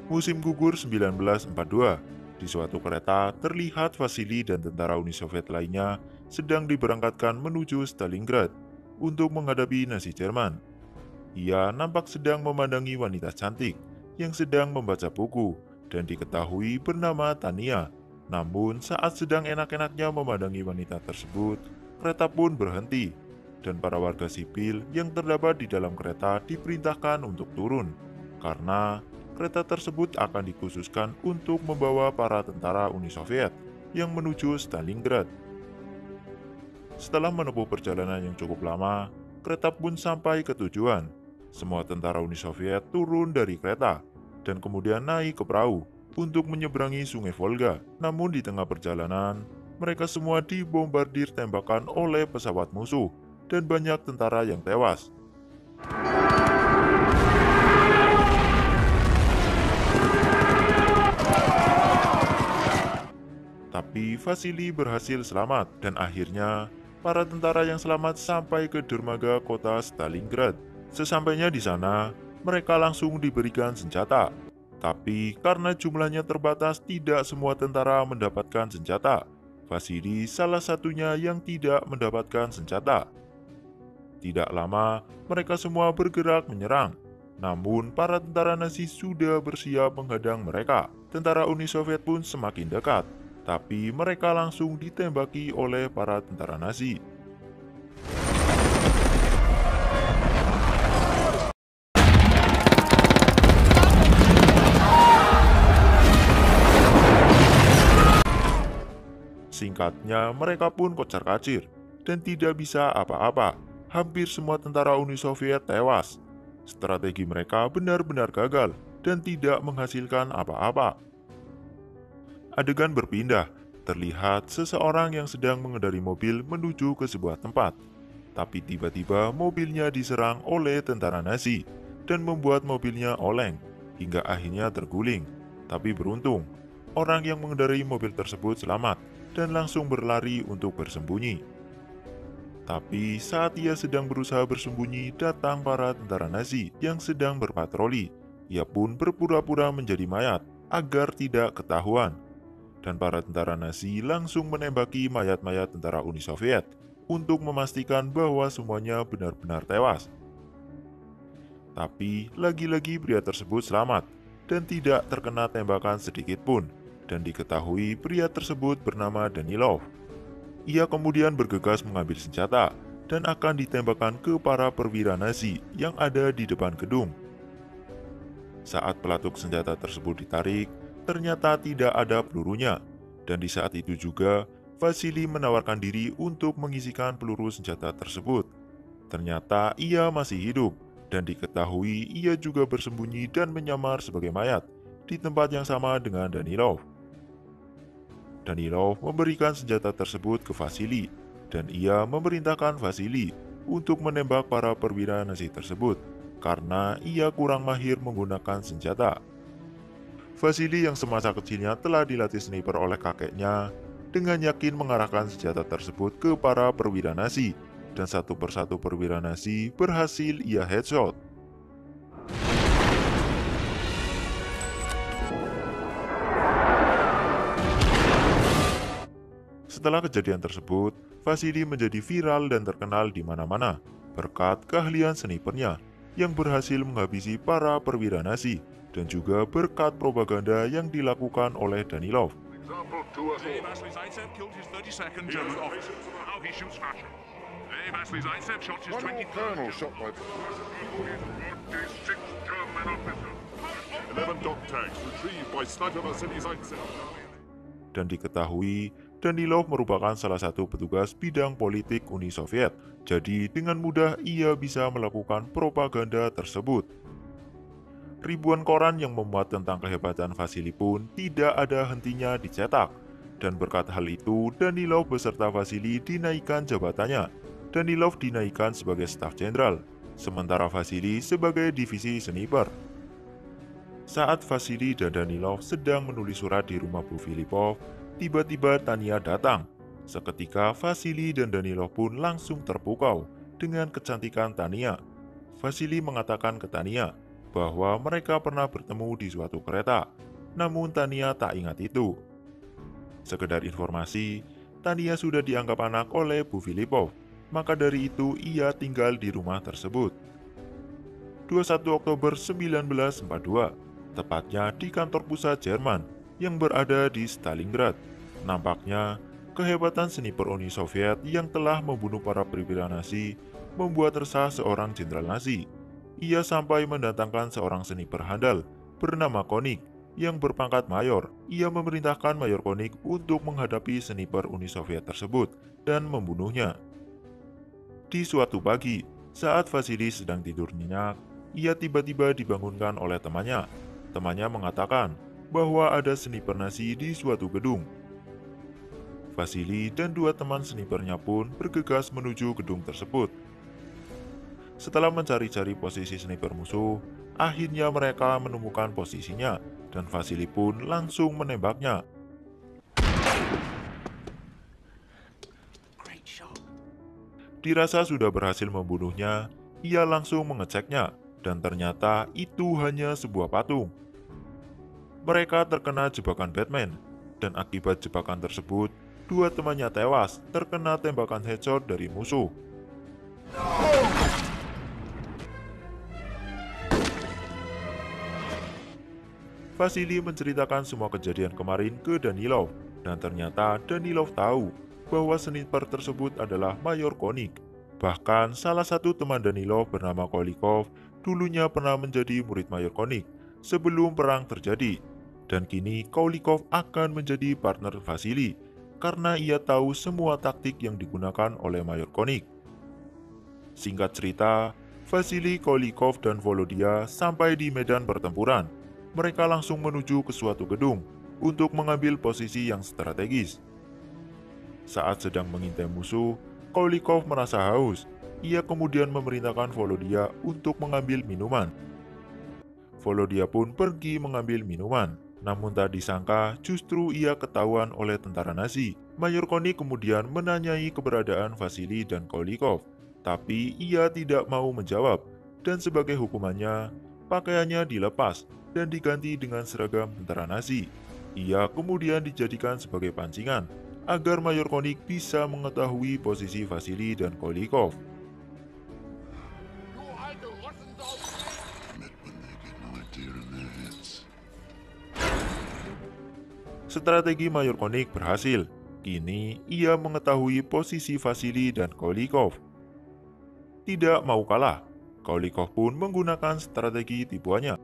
Musim gugur 1942, di suatu kereta terlihat Vasily dan tentara Uni Soviet lainnya sedang diberangkatkan menuju Stalingrad untuk menghadapi Nazi Jerman. Ia nampak sedang memandangi wanita cantik yang sedang membaca buku dan diketahui bernama Tania. Namun saat sedang enak-enaknya memandangi wanita tersebut, kereta pun berhenti dan para warga sipil yang terdapat di dalam kereta diperintahkan untuk turun karena kereta tersebut akan dikhususkan untuk membawa para tentara Uni Soviet yang menuju Stalingrad. Setelah menempuh perjalanan yang cukup lama, kereta pun sampai ke tujuan. Semua tentara Uni Soviet turun dari kereta dan kemudian naik ke perahu untuk menyeberangi Sungai Volga. Namun di tengah perjalanan, mereka semua dibombardir tembakan oleh pesawat musuh dan banyak tentara yang tewas. Tapi Vasily berhasil selamat dan akhirnya para tentara yang selamat sampai ke dermaga kota Stalingrad. Sesampainya di sana, mereka langsung diberikan senjata. Tapi karena jumlahnya terbatas, tidak semua tentara mendapatkan senjata. Vasily salah satunya yang tidak mendapatkan senjata. Tidak lama, mereka semua bergerak menyerang. Namun, para tentara Nazi sudah bersiap menghadang mereka. Tentara Uni Soviet pun semakin dekat, tapi mereka langsung ditembaki oleh para tentara Nazi. Singkatnya, mereka pun kocar-kacir dan tidak bisa apa-apa. Hampir semua tentara Uni Soviet tewas. Strategi mereka benar-benar gagal dan tidak menghasilkan apa-apa. Adegan berpindah, terlihat seseorang yang sedang mengendari mobil menuju ke sebuah tempat. Tapi tiba-tiba mobilnya diserang oleh tentara Nazi dan membuat mobilnya oleng hingga akhirnya terguling. Tapi beruntung, orang yang mengendarai mobil tersebut selamat dan langsung berlari untuk bersembunyi. Tapi saat ia sedang berusaha bersembunyi, datang para tentara Nazi yang sedang berpatroli. Ia pun berpura-pura menjadi mayat agar tidak ketahuan. Dan para tentara Nazi langsung menembaki mayat-mayat tentara Uni Soviet untuk memastikan bahwa semuanya benar-benar tewas. Tapi lagi-lagi pria tersebut selamat dan tidak terkena tembakan sedikit pun, dan diketahui pria tersebut bernama Danilov. Ia kemudian bergegas mengambil senjata dan akan ditembakkan ke para perwira Nazi yang ada di depan gedung. Saat pelatuk senjata tersebut ditarik, ternyata tidak ada pelurunya, dan di saat itu juga Vasily menawarkan diri untuk mengisikan peluru senjata tersebut. Ternyata ia masih hidup, dan diketahui ia juga bersembunyi dan menyamar sebagai mayat di tempat yang sama dengan Danilov. Danilov memberikan senjata tersebut ke Vasily, dan ia memerintahkan Vasily untuk menembak para perwira Nazi tersebut karena ia kurang mahir menggunakan senjata. Vasily yang semasa kecilnya telah dilatih sniper oleh kakeknya, dengan yakin mengarahkan senjata tersebut ke para perwira Nazi, dan satu persatu perwira Nazi berhasil ia headshot. Setelah kejadian tersebut, Vasily menjadi viral dan terkenal di mana-mana berkat keahlian snipernya yang berhasil menghabisi para perwira Nazi dan juga berkat propaganda yang dilakukan oleh Danilov. Dan diketahui, Danilov merupakan salah satu petugas bidang politik Uni Soviet. Jadi dengan mudah ia bisa melakukan propaganda tersebut. Ribuan koran yang memuat tentang kehebatan Vasily pun tidak ada hentinya dicetak. Dan berkat hal itu, Danilov beserta Vasily dinaikkan jabatannya. Danilov dinaikkan sebagai staf jenderal, sementara Vasily sebagai divisi sniper. Saat Vasily dan Danilov sedang menulis surat di rumah Bu Filipov, tiba-tiba Tania datang. Seketika Vasily dan Danilov pun langsung terpukau dengan kecantikan Tania. Vasily mengatakan ke Tania bahwa mereka pernah bertemu di suatu kereta. Namun Tania tak ingat itu. Sekedar informasi, Tania sudah dianggap anak oleh Bu Filipov, maka dari itu ia tinggal di rumah tersebut. 21 Oktober 1942, tepatnya di kantor pusat Jerman yang berada di Stalingrad. Nampaknya, kehebatan sniper Uni Soviet yang telah membunuh para perwira Nazi membuat resah seorang jenderal Nazi. Ia sampai mendatangkan seorang sniper handal bernama Konik yang berpangkat mayor. Ia memerintahkan Mayor Konik untuk menghadapi sniper Uni Soviet tersebut dan membunuhnya. Di suatu pagi, saat Vasily sedang tidur nyenyak, ia tiba-tiba dibangunkan oleh temannya. Temannya mengatakan bahwa ada sniper Nazi di suatu gedung. Vasily dan dua teman snipernya pun bergegas menuju gedung tersebut. Setelah mencari-cari posisi sniper musuh, akhirnya mereka menemukan posisinya dan Vasily pun langsung menembaknya. Dirasa sudah berhasil membunuhnya, ia langsung mengeceknya dan ternyata itu hanya sebuah patung. Mereka terkena jebakan Batman dan akibat jebakan tersebut, dua temannya tewas terkena tembakan headshot dari musuh. Vasily menceritakan semua kejadian kemarin ke Danilov, dan ternyata Danilov tahu bahwa sniper tersebut adalah Mayor Konik. Bahkan salah satu teman Danilov bernama Kolikov dulunya pernah menjadi murid Mayor Konik sebelum perang terjadi. Dan kini Kolikov akan menjadi partner Vasily karena ia tahu semua taktik yang digunakan oleh Mayor Konik. Singkat cerita, Vasily, Kolikov, dan Volodya sampai di medan pertempuran. Mereka langsung menuju ke suatu gedung untuk mengambil posisi yang strategis. Saat sedang mengintai musuh, Kolikov merasa haus. Ia kemudian memerintahkan Volodya untuk mengambil minuman. Volodya pun pergi mengambil minuman. Namun tak disangka justru ia ketahuan oleh tentara Nazi. Mayor Konik kemudian menanyai keberadaan Vasily dan Kolikov, tapi ia tidak mau menjawab. Dan sebagai hukumannya, pakaiannya dilepas dan diganti dengan seragam tentara Nazi. Ia kemudian dijadikan sebagai pancingan agar Mayor Konik bisa mengetahui posisi Vasily dan Kolikov. Strategi Mayor Konik berhasil. Kini ia mengetahui posisi Vasily dan Kolikov. Tidak mau kalah, Kolikov pun menggunakan strategi tipuannya.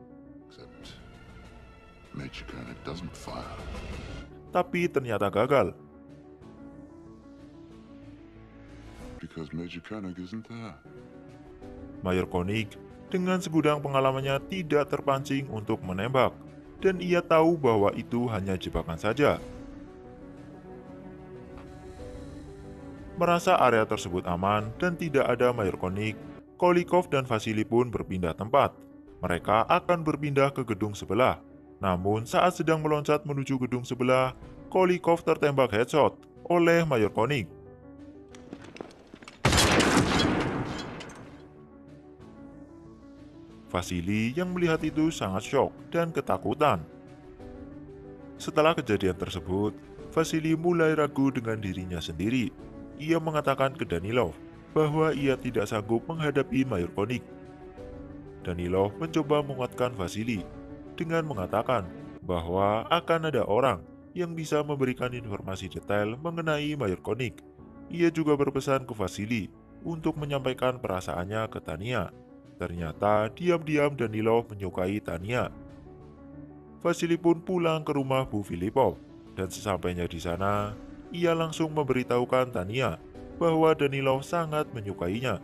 Tapi ternyata gagal. Mayor Konik dengan segudang pengalamannya tidak terpancing untuk menembak, dan ia tahu bahwa itu hanya jebakan saja. Merasa area tersebut aman dan tidak ada Mayor Konik, Kolikov dan Vasily pun berpindah tempat. Mereka akan berpindah ke gedung sebelah. Namun saat sedang meloncat menuju gedung sebelah, Kolikov tertembak headshot oleh Mayor Konik. Vasily yang melihat itu sangat syok dan ketakutan. Setelah kejadian tersebut, Vasily mulai ragu dengan dirinya sendiri. Ia mengatakan ke Danilov bahwa ia tidak sanggup menghadapi Mayor Konik. Danilov mencoba menguatkan Vasily dengan mengatakan bahwa akan ada orang yang bisa memberikan informasi detail mengenai Mayor Konik. Ia juga berpesan ke Vasily untuk menyampaikan perasaannya ke Tania. Ternyata diam-diam Danilov menyukai Tania. Vasily pun pulang ke rumah Bu Filipov, dan sesampainya di sana, ia langsung memberitahukan Tania bahwa Danilov sangat menyukainya.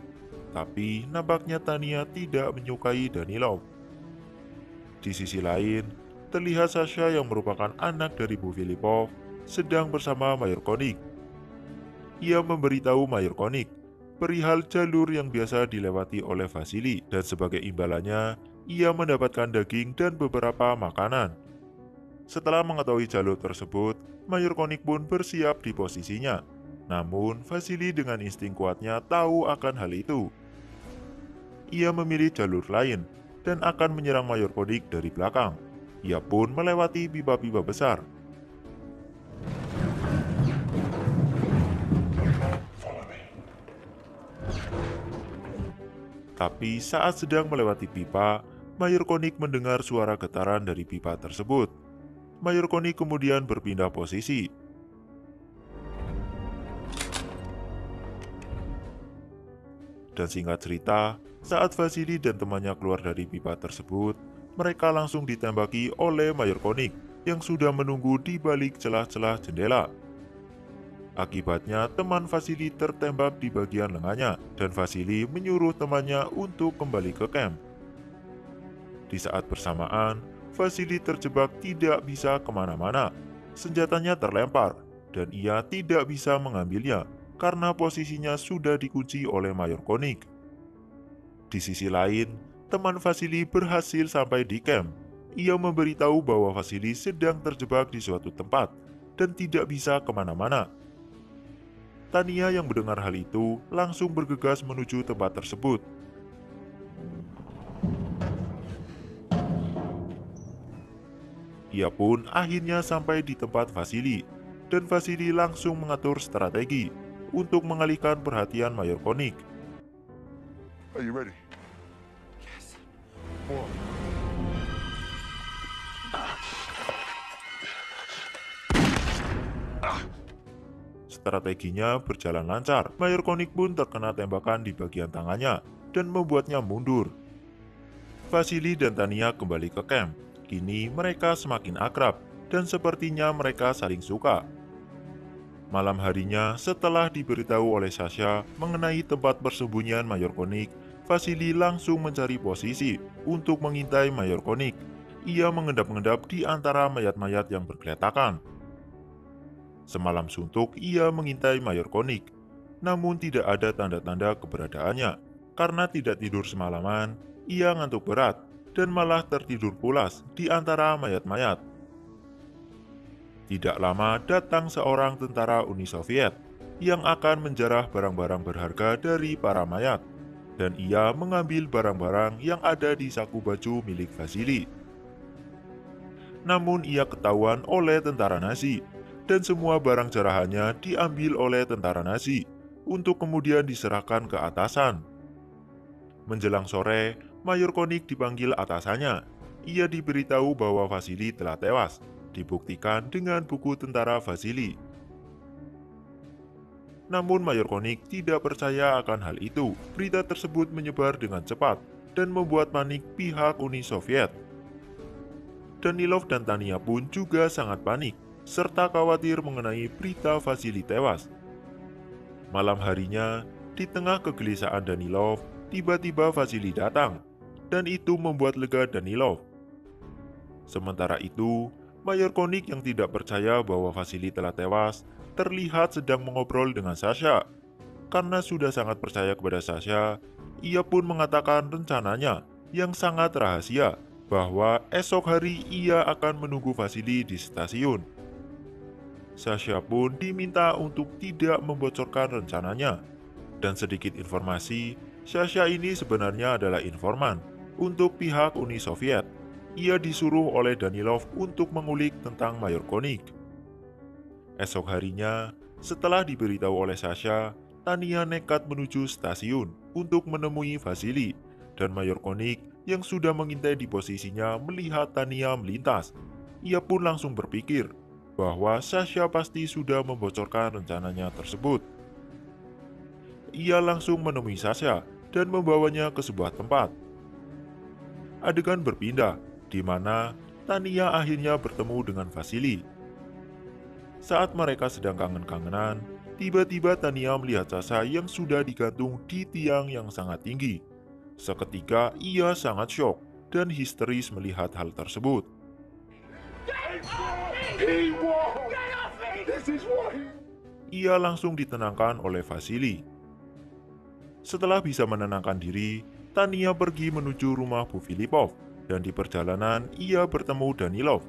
Tapi nampaknya Tania tidak menyukai Danilov. Di sisi lain, terlihat Sasha yang merupakan anak dari Bu Filipov sedang bersama Mayor Konik. Ia memberitahu Mayor Konik perihal jalur yang biasa dilewati oleh Vasily, dan sebagai imbalannya, ia mendapatkan daging dan beberapa makanan. Setelah mengetahui jalur tersebut, Mayor Konik pun bersiap di posisinya. Namun, Vasily dengan insting kuatnya tahu akan hal itu. Ia memilih jalur lain, dan ia dan akan menyerang Mayor Konik dari belakang. Ia pun melewati pipa-pipa besar. Tapi saat sedang melewati pipa, Mayor Konik mendengar suara getaran dari pipa tersebut. Mayor Konik kemudian berpindah posisi. Dan singkat cerita, saat Vasily dan temannya keluar dari pipa tersebut, mereka langsung ditembaki oleh Mayor Konik yang sudah menunggu di balik celah-celah jendela. Akibatnya, teman Vasily tertembak di bagian lengannya, dan Vasily menyuruh temannya untuk kembali ke camp. Di saat bersamaan, Vasily terjebak tidak bisa kemana-mana. Senjatanya terlempar, dan ia tidak bisa mengambilnya karena posisinya sudah dikunci oleh Mayor Konik. Di sisi lain, teman Vasily berhasil sampai di camp. Ia memberitahu bahwa Vasily sedang terjebak di suatu tempat dan tidak bisa kemana-mana. Tania yang mendengar hal itu langsung bergegas menuju tempat tersebut. Ia pun akhirnya sampai di tempat Vasily, dan Vasily langsung mengatur strategi untuk mengalihkan perhatian Mayor Konik. Are you ready? Yes. One. Strateginya berjalan lancar. Mayor Konik pun terkena tembakan di bagian tangannya dan membuatnya mundur. Vasily dan Tania kembali ke camp. Kini mereka semakin akrab dan sepertinya mereka saling suka. Malam harinya, setelah diberitahu oleh Sasha mengenai tempat persembunyian Mayor Konik, Vasily langsung mencari posisi untuk mengintai Mayor Konik. Ia mengendap-endap di antara mayat-mayat yang bergeletakan. Semalam suntuk ia mengintai Mayor Konik, namun tidak ada tanda-tanda keberadaannya. Karena tidak tidur semalaman, ia ngantuk berat dan malah tertidur pulas di antara mayat-mayat. Tidak lama datang seorang tentara Uni Soviet yang akan menjarah barang-barang berharga dari para mayat, dan ia mengambil barang-barang yang ada di saku baju milik Vasily. Namun ia ketahuan oleh tentara Nazi, dan semua barang jarahannya diambil oleh tentara Nazi untuk kemudian diserahkan ke atasan. Menjelang sore, Mayor Konik dipanggil atasannya. Ia diberitahu bahwa Vasily telah tewas, dibuktikan dengan buku tentara Vasily. Namun Mayor Konik tidak percaya akan hal itu. Berita tersebut menyebar dengan cepat dan membuat panik pihak Uni Soviet. Danilov dan Tania pun juga sangat panik, serta khawatir mengenai berita Vasily tewas. Malam harinya, di tengah kegelisahan Danilov, tiba-tiba Vasily datang, dan itu membuat lega Danilov. Sementara itu, Mayor Konik yang tidak percaya bahwa Vasily telah tewas, terlihat sedang mengobrol dengan Sasha. Karena sudah sangat percaya kepada Sasha, ia pun mengatakan rencananya yang sangat rahasia, bahwa esok hari ia akan menunggu Vasily di stasiun. Sasha pun diminta untuk tidak membocorkan rencananya. Dan sedikit informasi, Sasha ini sebenarnya adalah informan untuk pihak Uni Soviet. Ia disuruh oleh Danilov untuk mengulik tentang Mayor Konik. Esok harinya, setelah diberitahu oleh Sasha, Tania nekat menuju stasiun untuk menemui Vasily, dan Mayor Konik yang sudah mengintai di posisinya melihat Tania melintas. Ia pun langsung berpikir bahwa Sasha pasti sudah membocorkan rencananya tersebut. Ia langsung menemui Sasha dan membawanya ke sebuah tempat. Adegan berpindah, di mana Tania akhirnya bertemu dengan Vasily. Saat mereka sedang kangen-kangenan, tiba-tiba Tania melihat Sasha yang sudah digantung di tiang yang sangat tinggi. Seketika ia sangat syok dan histeris melihat hal tersebut. Ia langsung ditenangkan oleh Vasily. Setelah bisa menenangkan diri, Tania pergi menuju rumah Bu Filipov, dan di perjalanan ia bertemu Danilov.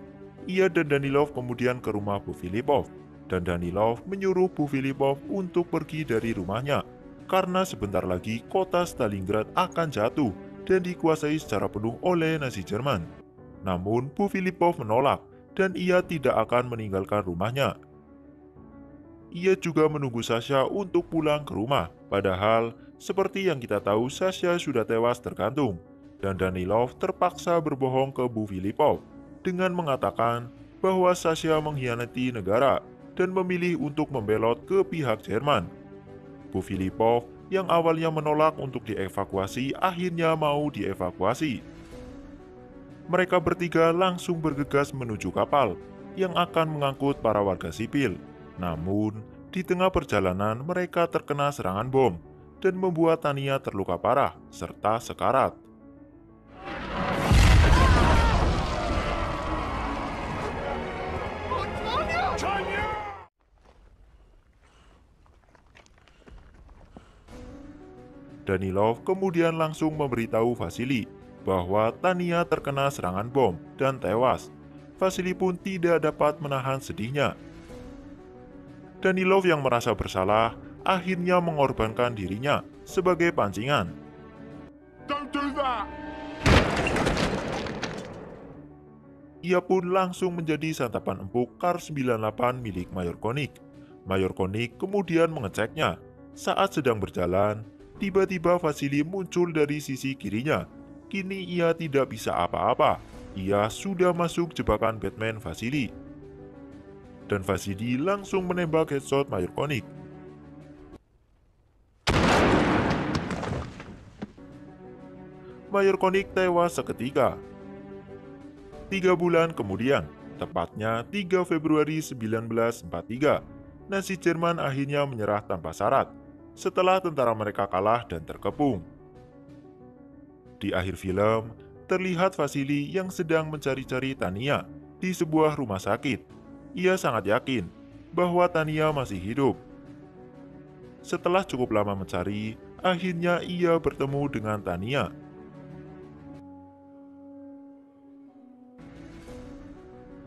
Ia dan Danilov kemudian ke rumah Bu Filipov, dan Danilov menyuruh Bu Filipov untuk pergi dari rumahnya, karena sebentar lagi kota Stalingrad akan jatuh dan dikuasai secara penuh oleh Nazi Jerman. Namun, Bu Filipov menolak dan ia tidak akan meninggalkan rumahnya. Ia juga menunggu Sasha untuk pulang ke rumah, padahal seperti yang kita tahu Sasha sudah tewas tergantung, dan Danilov terpaksa berbohong ke Bu Filipov dengan mengatakan bahwa Sasha mengkhianati negara dan memilih untuk membelot ke pihak Jerman. Bu Filipov yang awalnya menolak untuk dievakuasi akhirnya mau dievakuasi. Mereka bertiga langsung bergegas menuju kapal yang akan mengangkut para warga sipil. Namun, di tengah perjalanan mereka terkena serangan bom dan membuat Tania terluka parah serta sekarat. Danilov kemudian langsung memberitahu Vasily bahwa Tania terkena serangan bom dan tewas. Vasily pun tidak dapat menahan sedihnya. Danilov yang merasa bersalah akhirnya mengorbankan dirinya sebagai pancingan. Don't do that! Ia pun langsung menjadi santapan empuk Kar 98 milik Mayor Koenig. Mayor Koenig kemudian mengeceknya. Saat sedang berjalan, tiba-tiba Vasily muncul dari sisi kirinya. Kini ia tidak bisa apa-apa. Ia sudah masuk jebakan Batman Vasily. Dan Vasily langsung menembak headshot Mayor Koenig. Mayor Koenig tewas seketika. 3 bulan kemudian, tepatnya 3 Februari 1943, Nazi Jerman akhirnya menyerah tanpa syarat setelah tentara mereka kalah dan terkepung. Di akhir film, terlihat Vasily yang sedang mencari-cari Tania di sebuah rumah sakit. Ia sangat yakin bahwa Tania masih hidup. Setelah cukup lama mencari, akhirnya ia bertemu dengan Tania.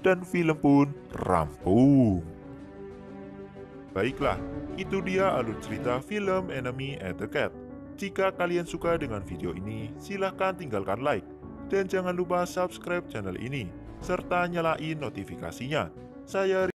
Dan film pun rampung. Baiklah, itu dia alur cerita film Enemy at the Cat. Jika kalian suka dengan video ini, silahkan tinggalkan like. Dan jangan lupa subscribe channel ini, serta nyalain notifikasinya. Saya